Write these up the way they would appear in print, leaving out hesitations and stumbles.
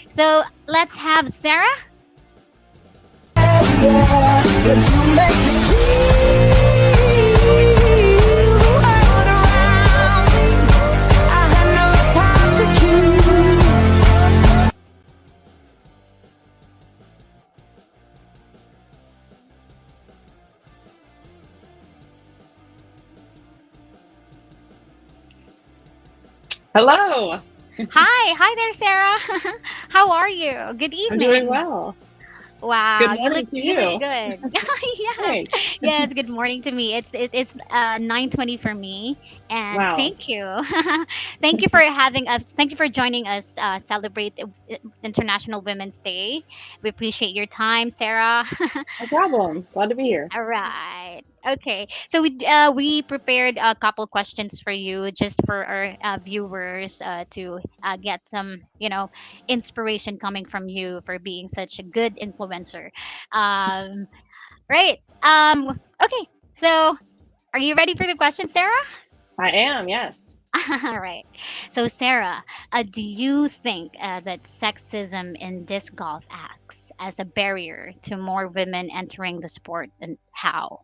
So let's have Sarah. Hello. Hi there, Sarah. How are you? Good I'm doing evening. well. Good Wow, morning to you look you. good. Yeah. Thanks. Yes, good morning to me. It's 9:20 for me, and Wow. thank you. Thank you for having us. Thank you for joining us celebrate International Women's Day. We appreciate your time, Sarah. No problem. Glad to be here. All right. Okay. So we prepared a couple questions for you, just for our viewers to get some inspiration coming from you for being such a good influencer. Um, right. Okay. So are you ready for the question, Sarah? I am, yes. All right. So Sarah, do you think that sexism in disc golf acts as a barrier to more women entering the sport, and how?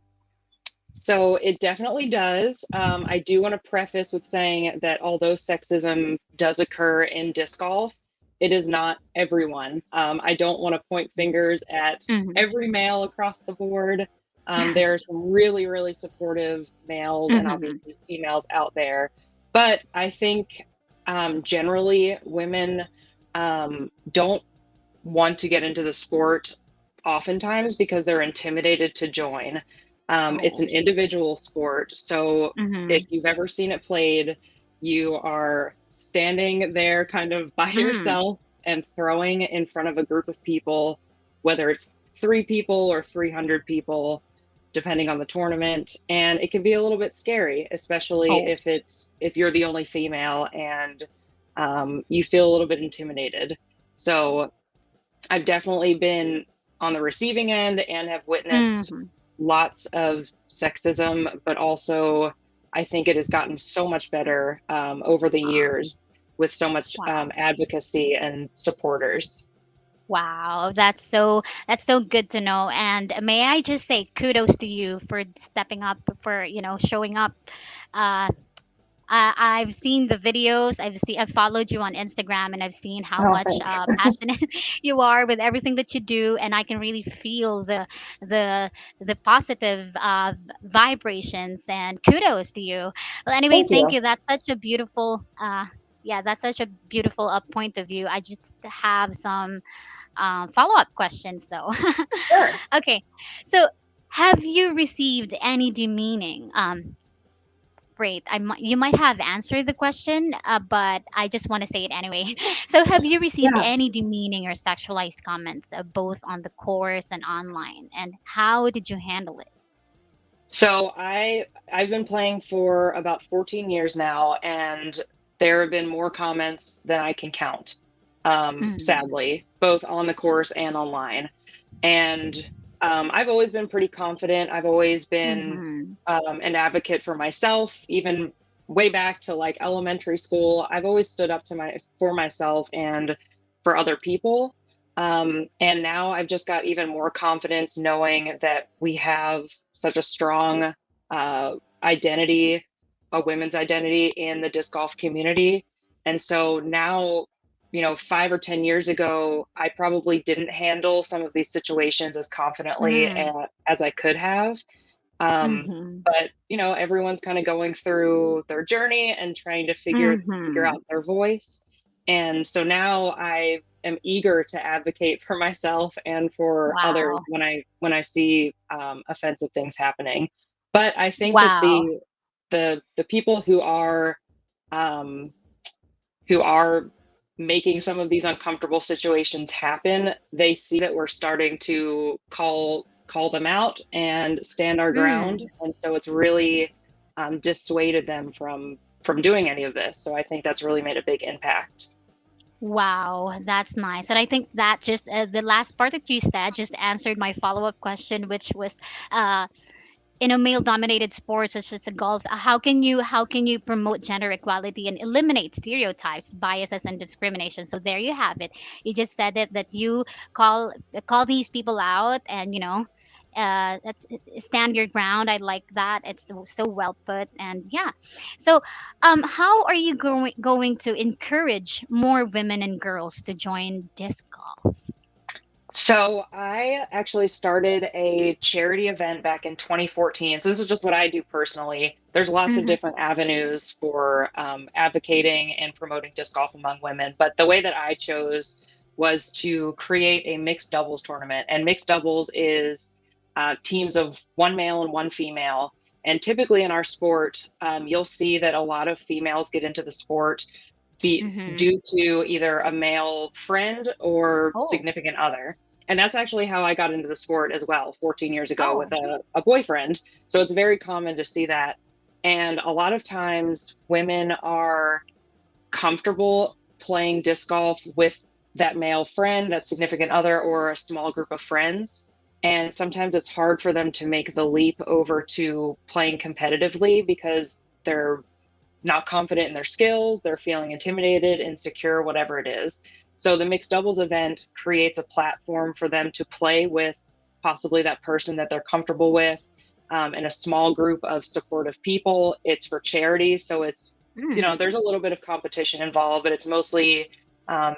So it definitely does. I do want to preface with saying that although sexism does occur in disc golf, it is not everyone. I don't want to point fingers at Hmm. every male across the board. There are some really, really supportive males and Hmm. obviously females out there. But I think generally women don't want to get into the sport oftentimes because they're intimidated to join. It's Oh. an individual sport. So if Mhm. you've ever seen it played, you are standing there kind of by Mm. yourself and throwing in front of a group of people, whether it's 3 people or 300 people, depending on the tournament. And it can be a little bit scary, especially Oh. if you're the only female and you feel a little bit intimidated. So I've definitely been on the receiving end and have witnessed Mhm. lots of sexism, but also I think it has gotten so much better over the Wow. years with so much Wow. advocacy and supporters. Wow. That's so good to know. And may I just say kudos to you for stepping up, for showing up. Uh, I've seen the videos. I've followed you on Instagram, and I've seen how Oh, much thanks. passionate you are with everything that you do, and I can really feel the the positive vibrations. And kudos to you. Well, anyway, Thank thank you. you. That's such a beautiful. Yeah, that's such a beautiful point of view. I just have some follow up questions though. Sure. Okay, so have you received any demeaning? Great. You might have answered the question, but I just want to say it anyway. So, have you received Yeah. any demeaning or sexualized comments, both on the course and online? And how did you handle it? So I've been playing for about 14 years now, and there have been more comments than I can count. Mm-hmm. Sadly, both on the course and online. And I've always been pretty confident. I've always been Mm-hmm. an advocate for myself, even way back to like elementary school. I've always stood up to my for myself and for other people. And now I've just got even more confidence knowing that we have such a strong uh, identity, a women's identity in the disc golf community. And so now, 5 or 10 years ago, I probably didn't handle some of these situations as confidently as I could have. Mm-hmm. But everyone's kind of going through their journey and trying to figure Mm-hmm. out their voice. And so now I am eager to advocate for myself and for others Wow. when I see offensive things happening. But I think that Wow. the people um, who are making some of these uncomfortable situations happen, they see that we're starting to call them out and stand our ground, Mm. and so it's really dissuaded them from doing any of this. So I think that's really made a big impact. Wow, that's nice. And I think that just the last part that you said just answered my follow up question, which was uh, in a male dominated sports such as a golf, how can you promote gender equality and eliminate stereotypes, biases, and discrimination? So there you have it. You just said it, that you call call these people out, and that's stand your ground. I like that. It's so well put. And yeah, so how are you going to encourage more women and girls to join disc golf? So I actually started a charity event back in 2014. So this is just what I do personally. There's lots of Mm-hmm. different avenues for advocating and promoting disc golf among women. But the way that I chose was to create a mixed doubles tournament. And mixed doubles is teams of one male and one female. And typically in our sport, you'll see that a lot of females get into the sport Mm-hmm. due to either a male friend or Oh. significant other. And that's actually how I got into the sport as well, 14 years ago with Oh. a boyfriend. So it's very common to see that. And a lot of times women are comfortable playing disc golf with that male friend, that significant other, or a small group of friends. And sometimes it's hard for them to make the leap over to playing competitively because they're not confident in their skills, they're feeling intimidated, insecure, whatever it is. So the mixed doubles event creates a platform for them to play with possibly that person that they're comfortable with in a small group of supportive people. It's for charity. So it's, Mm. there's a little bit of competition involved, but it's mostly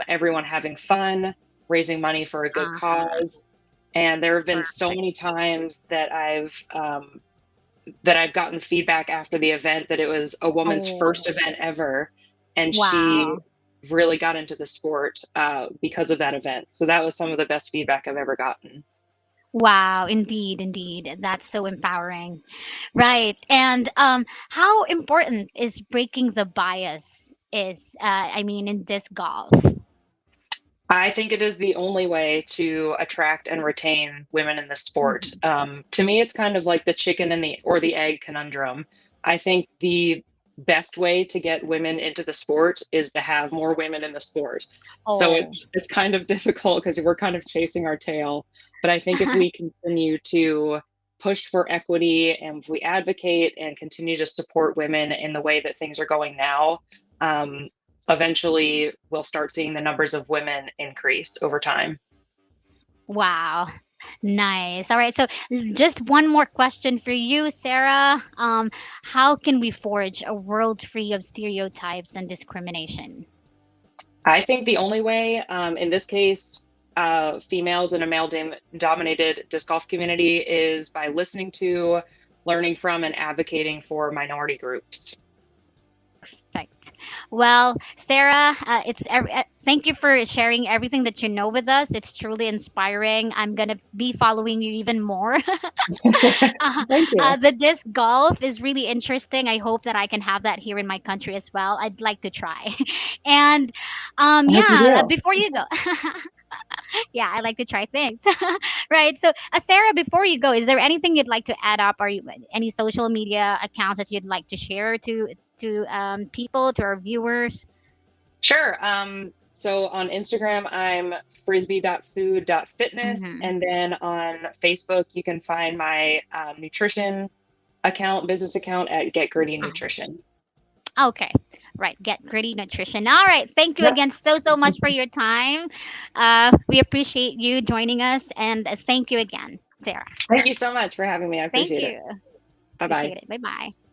everyone having fun, raising money for a good Uh-huh. cause. And there have been so Perfect. many times that I've gotten feedback after the event that it was a woman's Oh, first event ever, and she wow. really got into the sport because of that event. So that was some of the best feedback I've ever gotten. Wow, indeed, indeed. That's so empowering. Right. And how important is breaking the bias is I mean in disc golf? I think it is the only way to attract and retain women in the sport. Mhm. To me, it's kind of like the chicken and the egg conundrum. I think the best way to get women into the sport is to have more women in the sport. So Oh. it's kind of difficult because we're kind of chasing our tail. But I think if we continue to push for equity and if we advocate and continue to support women in the way that things are going now, um, eventually we'll start seeing the numbers of women increase over time. Wow. Nice. All right. So just one more question for you, Sarah. How can we forge a world free of stereotypes and discrimination? I think the only way, in this case, females in a dominated disc golf community is by listening to, learning from, and advocating for minority groups. Perfect. Well, Sarah, thank you for sharing everything that you know with us. It's truly inspiring. I'm gonna be following you even more. Thank you. The disc golf is really interesting. I hope that I can have that here in my country as well. I'd like to try. And I hope you yeah, do. before you go, yeah, I like to try things. Right. So, Sarah, before you go, is there anything you'd like to add up? Or any social media accounts that you'd like to share to people, to our viewers? Sure. So on Instagram, I'm frisbee.food.fitness. Mm-hmm. And then on Facebook, you can find my nutrition account, business account at Get Gritty Nutrition. Okay. Right. Get gritty nutrition. All right. Thank you Yep. again so much for your time. We appreciate you joining us, and thank you again, Sarah. Thank you so much for having me. I Thank appreciate it. you. Bye bye. Appreciate it. Bye bye.